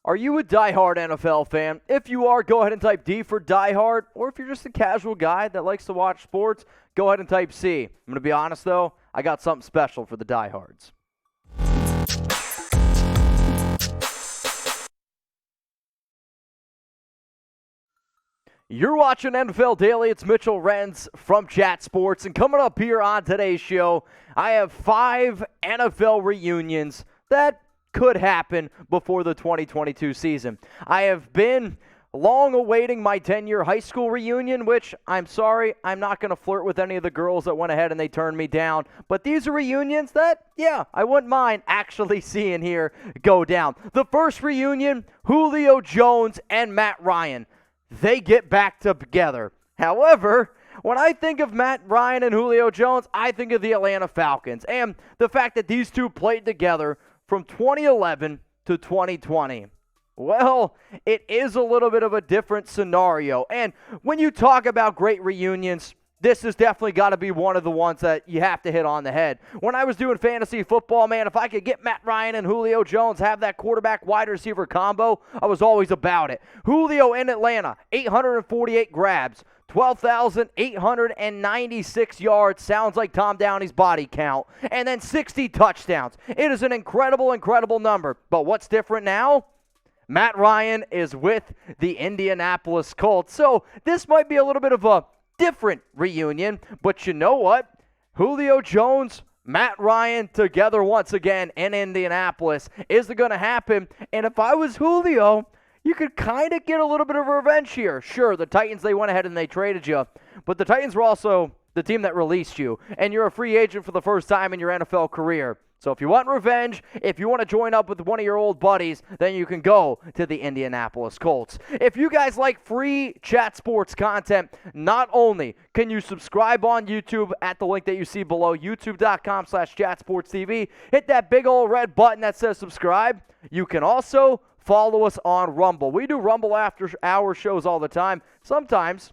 Are you a diehard NFL fan? If you are, go ahead and type D for diehard. Or if you're just a casual guy that likes to watch sports, go ahead and type C. I'm going to be honest, though, I got something special for the diehards. You're watching NFL Daily. It's Mitchell Renz from Chat Sports. And coming up here on today's show, I have 5 NFL reunions that could happen before the 2022 season. I have been long awaiting my 10-year high school reunion, which I'm sorry, I'm not going to flirt with any of the girls that went ahead and they turned me down. But these are reunions that, yeah, I wouldn't mind actually seeing here go down. The first reunion, Julio Jones and Matt Ryan. They get back together. However, when I think of Matt Ryan and Julio Jones, I think of the Atlanta Falcons and the fact that these two played together from 2011 to 2020. Well, it is a little bit of a different scenario. And when you talk about great reunions, this has definitely got to be one of the ones that you have to hit on the head. When I was doing fantasy football, man, if I could get Matt Ryan and Julio Jones, have that quarterback wide receiver combo, I was always about it. Julio in Atlanta, 848 grabs, 12,896 yards. Sounds like Tom Downey's body count. And then 60 touchdowns. It is an incredible, incredible number. But what's different now? Matt Ryan is with the Indianapolis Colts. So this might be a little bit of a different reunion. But you know what? Julio Jones, Matt Ryan together once again in Indianapolis. Is it going to happen? And if I was Julio, you could kind of get a little bit of revenge here. Sure, the Titans, they went ahead and they traded you. But the Titans were also the team that released you. And you're a free agent for the first time in your NFL career. So if you want revenge, if you want to join up with one of your old buddies, then you can go to the Indianapolis Colts. If you guys like free Chat Sports content, not only can you subscribe on YouTube at the link that you see below, youtube.com/chatsportstv, hit that big old red button that says subscribe. You can also follow us on Rumble. We do Rumble after hour shows all the time. Sometimes,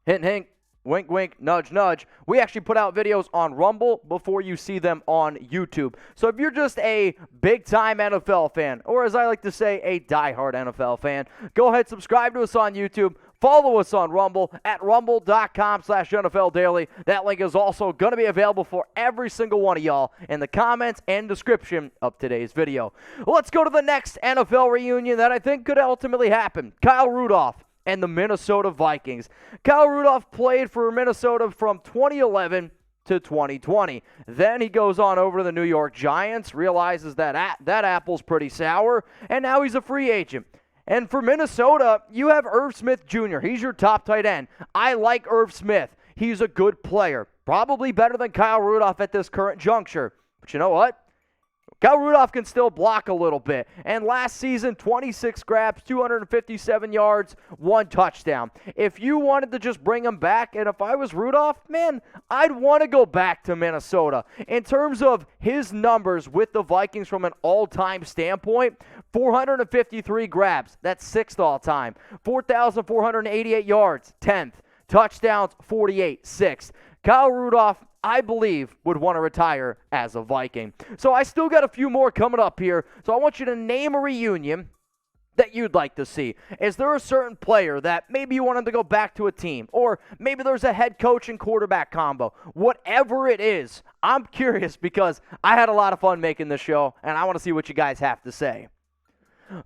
hint, hint, wink, wink, nudge, nudge. We actually put out videos on Rumble before you see them on YouTube. So if you're just a big-time NFL fan, or as I like to say, a diehard NFL fan, go ahead, subscribe to us on YouTube. Follow us on Rumble at rumble.com/NFL Daily. That link is also going to be available for every single one of y'all in the comments and description of today's video. Let's go to the next NFL reunion that I think could ultimately happen. Kyle Rudolph and the Minnesota Vikings. Kyle Rudolph played for Minnesota from 2011 to 2020. Then he goes on over to the New York Giants, realizes that that apple's pretty sour, and now he's a free agent. And for Minnesota, you have Irv Smith Jr. He's your top tight end. I like Irv Smith. He's a good player. Probably better than Kyle Rudolph at this current juncture. But you know what? Kyle Rudolph can still block a little bit. And last season, 26 grabs, 257 yards, 1 touchdown. If you wanted to just bring him back, and if I was Rudolph, man, I'd want to go back to Minnesota. In terms of his numbers with the Vikings from an all-time standpoint, 453 grabs, that's 6th all-time. 4,488 yards, 10th. Touchdowns, 48, 6th. Kyle Rudolph, I believe, would want to retire as a Viking. So I still got a few more coming up here. So I want you to name a reunion that you'd like to see. Is there a certain player that maybe you want him to go back to a team? Or maybe there's a head coach and quarterback combo. Whatever it is, I'm curious because I had a lot of fun making this show, and I want to see what you guys have to say.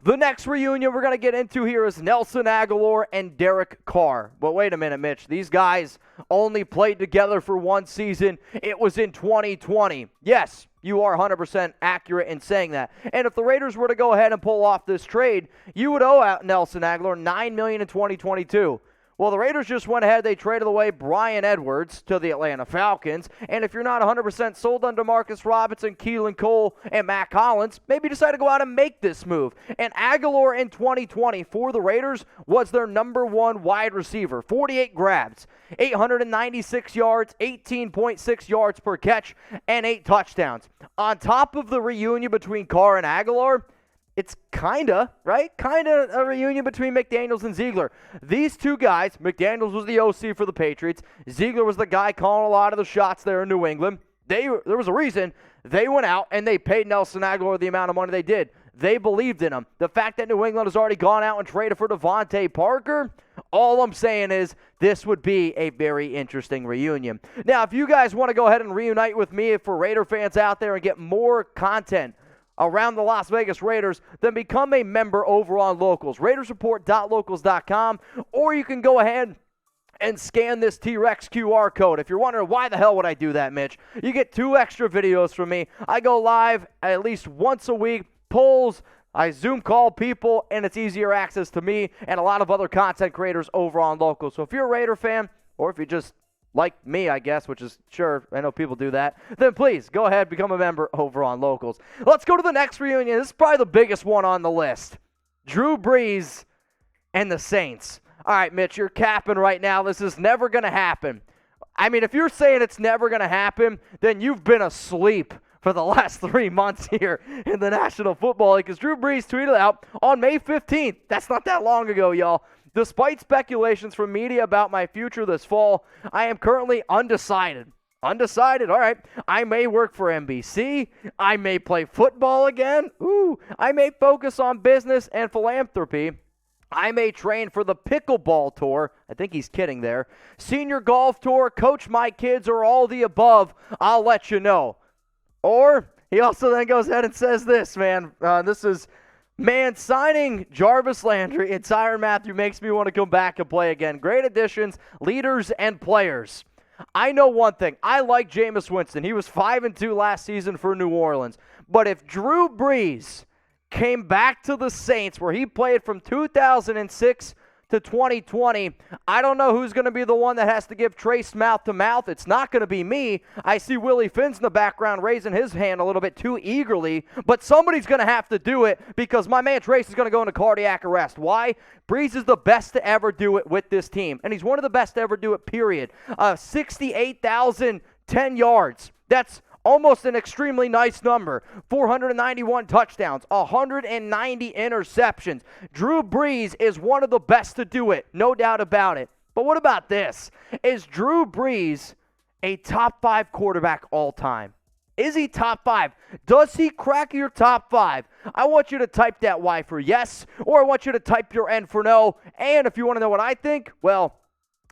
The next reunion we're going to get into here is Nelson Agholor and Derek Carr. But wait a minute, Mitch. These guys only played together for one season. It was in 2020. Yes, you are 100% accurate in saying that. And if the Raiders were to go ahead and pull off this trade, you would owe out Nelson Agholor $9 million in 2022. Well, the Raiders just went ahead. They traded away Bryan Edwards to the Atlanta Falcons. And if you're not 100% sold on DeMarcus Robinson, Keelan Cole, and Matt Collins, maybe decide to go out and make this move. And Agholor in 2020 for the Raiders was their number 1 wide receiver. 48 grabs, 896 yards, 18.6 yards per catch, and 8 touchdowns. On top of the reunion between Carr and Agholor, it's right? A reunion between McDaniels and Ziegler. These two guys, McDaniels was the OC for the Patriots. Ziegler was the guy calling a lot of the shots there in New England. There was a reason they went out and they paid Nelson Agholor the amount of money they did. they believed in him. The fact that New England has already gone out and traded for Devontae Parker, all I'm saying is this would be a very interesting reunion. Now, if you guys want to go ahead and reunite with me for Raider fans out there and get more content around the Las Vegas Raiders, then become a member over on Locals, RaidersReport.locals.com, or you can go ahead and scan this T-Rex QR code. If you're wondering why the hell would I do that, Mitch, you get 2 extra videos from me. I go live at least once a week, polls, I Zoom call people, and it's easier access to me and a lot of other content creators over on Locals. So if you're a Raider fan, or if you just like me, I guess, which is, sure, I know people do that, then please go ahead, become a member over on Locals. Let's go to the next reunion. This is probably the biggest one on the list. Drew Brees and the Saints. All right, Mitch, you're capping right now. This is never going to happen. I mean, if you're saying it's never going to happen, then you've been asleep for the last 3 months here in the National Football League, because Drew Brees tweeted out on May 15th. That's not that long ago, y'all. Despite speculations from media about my future this fall, I am currently undecided. Undecided, all right. I may work for NBC. I may play football again. Ooh, I may focus on business and philanthropy. I may train for the pickleball tour. I think he's kidding there. Senior golf tour, coach my kids, or all the above. I'll let you know. Or he also then goes ahead and says this, man. Signing Jarvis Landry and Tyrann Mathieu makes me want to come back and play again. Great additions, leaders, and players. I know one thing. I like Jameis Winston. He was 5-2 last season for New Orleans. But if Drew Brees came back to the Saints, where he played from 2006 to 2020, I don't know who's going to be the one that has to give Trace mouth to mouth. It's not going to be me. I see Willie Finn's in the background raising his hand a little bit too eagerly, but somebody's going to have to do it, because my man Trace is going to go into cardiac arrest. Why? Brees is the best to ever do it with this team, and he's one of the best to ever do it, period. 68,010 yards. That's almost an extremely nice number. 491 touchdowns, 190 interceptions. Drew Brees is one of the best to do it, no doubt about it. But what about this? Is Drew Brees a top 5 quarterback all time? Is he top 5? Does he crack your top 5? I want you to type that Y for yes, or I want you to type your N for no. And if you want to know what I think, well,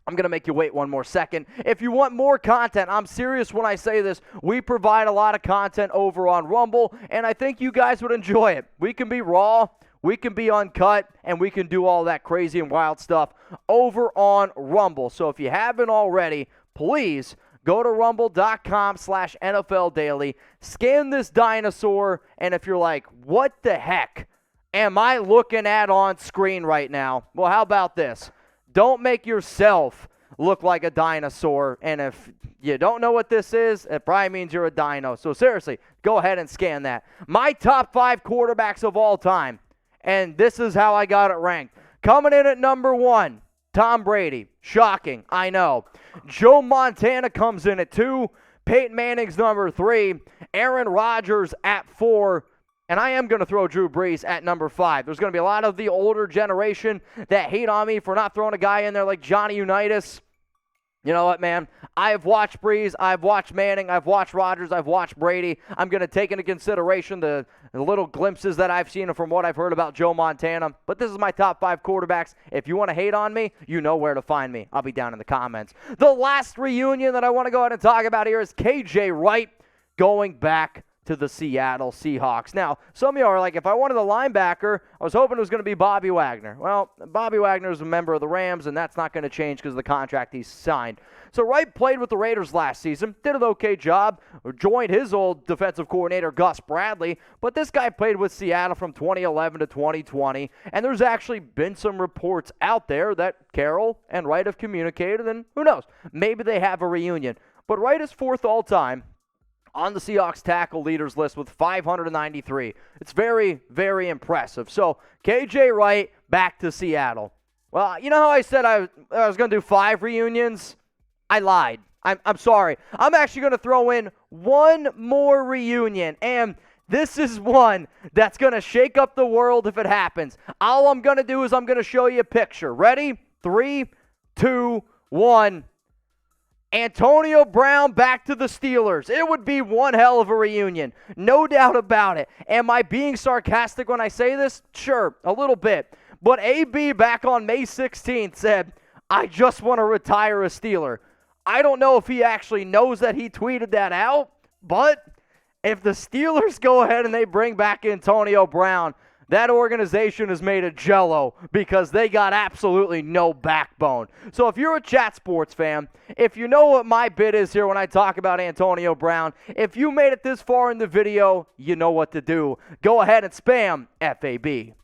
I'm going to make you wait one more second. If you want more content, I'm serious when I say this, we provide a lot of content over on Rumble, and I think you guys would enjoy it. We can be raw, we can be uncut, and we can do all that crazy and wild stuff over on Rumble. So if you haven't already, please go to rumble.com/NFL Daily, scan this dinosaur, and if you're like, what the heck am I looking at on screen right now? Well, how about this? Don't make yourself look like a dinosaur, and if you don't know what this is, it probably means you're a dino. So seriously, go ahead and scan that. My top 5 quarterbacks of all time, and this is how I got it ranked. Coming in at number 1, Tom Brady. Shocking, I know. Joe Montana comes in at 2. Peyton Manning's number 3. Aaron Rodgers at 4. And I am going to throw Drew Brees at number 5. There's going to be a lot of the older generation that hate on me for not throwing a guy in there like Johnny Unitas. You know what, man? I have watched Brees. I've watched Manning. I've watched Rodgers. I've watched Brady. I'm going to take into consideration the little glimpses that I've seen from what I've heard about Joe Montana. But this is my top 5 quarterbacks. If you want to hate on me, you know where to find me. I'll be down in the comments. The last reunion that I want to go ahead and talk about here is KJ Wright going back to the Seattle Seahawks. Now, some of you are like, if I wanted a linebacker, I was hoping it was going to be Bobby Wagner. Well, Bobby Wagner is a member of the Rams, and that's not going to change because of the contract he's signed. So Wright played with the Raiders last season, did an okay job, joined his old defensive coordinator, Gus Bradley, but this guy played with Seattle from 2011 to 2020, and there's actually been some reports out there that Carroll and Wright have communicated, and who knows, maybe they have a reunion. But Wright is 4th all-time on the Seahawks tackle leaders list with 593. It's very, very impressive. So, KJ Wright back to Seattle. Well, you know how I said I was going to do 5 reunions? I lied. I'm sorry. I'm actually going to throw in one more reunion, and this is one that's going to shake up the world if it happens. All I'm going to do is I'm going to show you a picture. Ready? 3, 2, 1. Antonio Brown back to the Steelers. It would be one hell of a reunion. No doubt about it. Am I being sarcastic when I say this? Sure, a little bit. But AB back on May 16th said, I just want to retire a Steeler. I don't know if he actually knows that he tweeted that out, but if the Steelers go ahead and they bring back Antonio Brown, that organization is made of jello because they got absolutely no backbone. So if you're a Chat Sports fan, if you know what my bid is here when I talk about Antonio Brown, if you made it this far in the video, you know what to do. Go ahead and spam FAB.